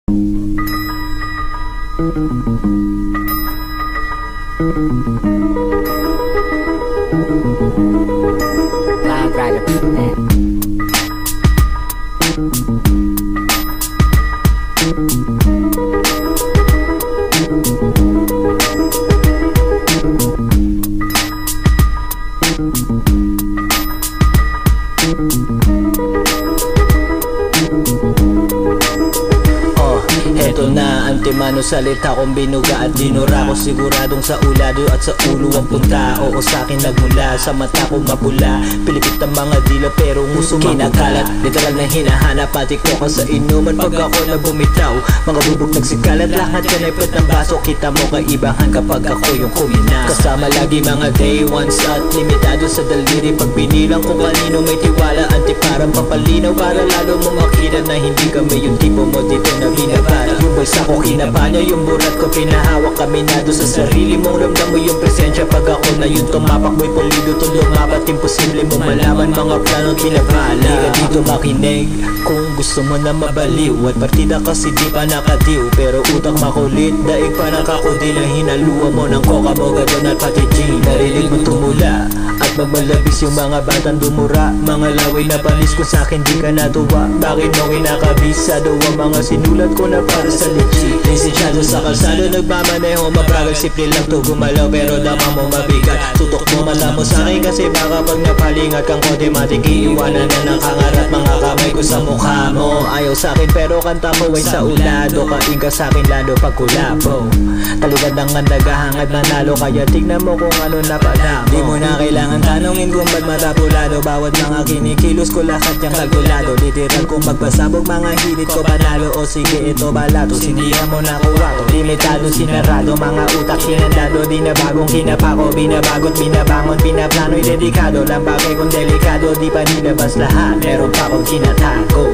Live Rider, man. Eto na, antemano salita kong binuga at dinura ko. Siguradong sa ulado at sa ulo ang punta. Oo, sa'kin nagmula, sa mata kong mapula. Pilipit ang mga dila pero nguso kinakalat. Literal na hinahanap, pati ko ka sa inuman pag ako na bumitaw. Mga bubog nagsikalat, lahat yan ay pwet ng baso. Kita mo kaibahan kapag ako yung kumina. Kasama lagi mga day ones at limitado sa daliri. Pag binilang ko kanino may tiwala, anti parang papalinaw. Para lalo mo makita na hindi kami yung tipo mo dito na binabara. Yung bulsa ko kinapanya, yung burat ko pinahawak. Kaminado sa sarili mong ramdam mo yung presensya. Pag ako na yun tumapak mo'y pulido to lumapat. Imposible mo malaman mga plano pinabala. Di ka dito makinig kung gusto mo na mabaliw. At partida kasi di pa nakatiw, pero utak makulit. Daig pa nakakudil na hinaluwa mo ng coca mo gadon at pati gin. Narinig mo tumula at magmalabis yung mga batang dumura. Mga laway na panis ko sa'kin di ka natuwa. Bakit mo kinakabisado ang mga sinulat ko na para sa legit. Lisensyado sa kalsado nagmamaneho, mabragal simple lang to gumalaw pero dama mo mabigat. Tutok mo mata mo sa'kin kasi baka pag napalingat kang kodematik iiwanan na ng kangarat. Mga kamay ko sa mukha mo, ayaw sa'kin pero kanta mo ay sa ulado. Kain ka sa'kin lalo pag kulabo. Talibad ng naghahangad manalo, kaya tignan mo kung ano na pala mo. Di mo na kailangan tanongin kung ba't matapulado. Bawat mga kinikilos ko lahat yung kalkulado. Literal kung magpasabog mga hilit ko panalo. O sige ito balato, sindihan mo na kuwato. Limitado sinarado, mga utak sinandado. Di na bagong kinapako, binabagot, binabangon, pinaplano'y dedikado. Lang bagay kung delikado, di pa nilabas lahat, meron pa akong tinatago.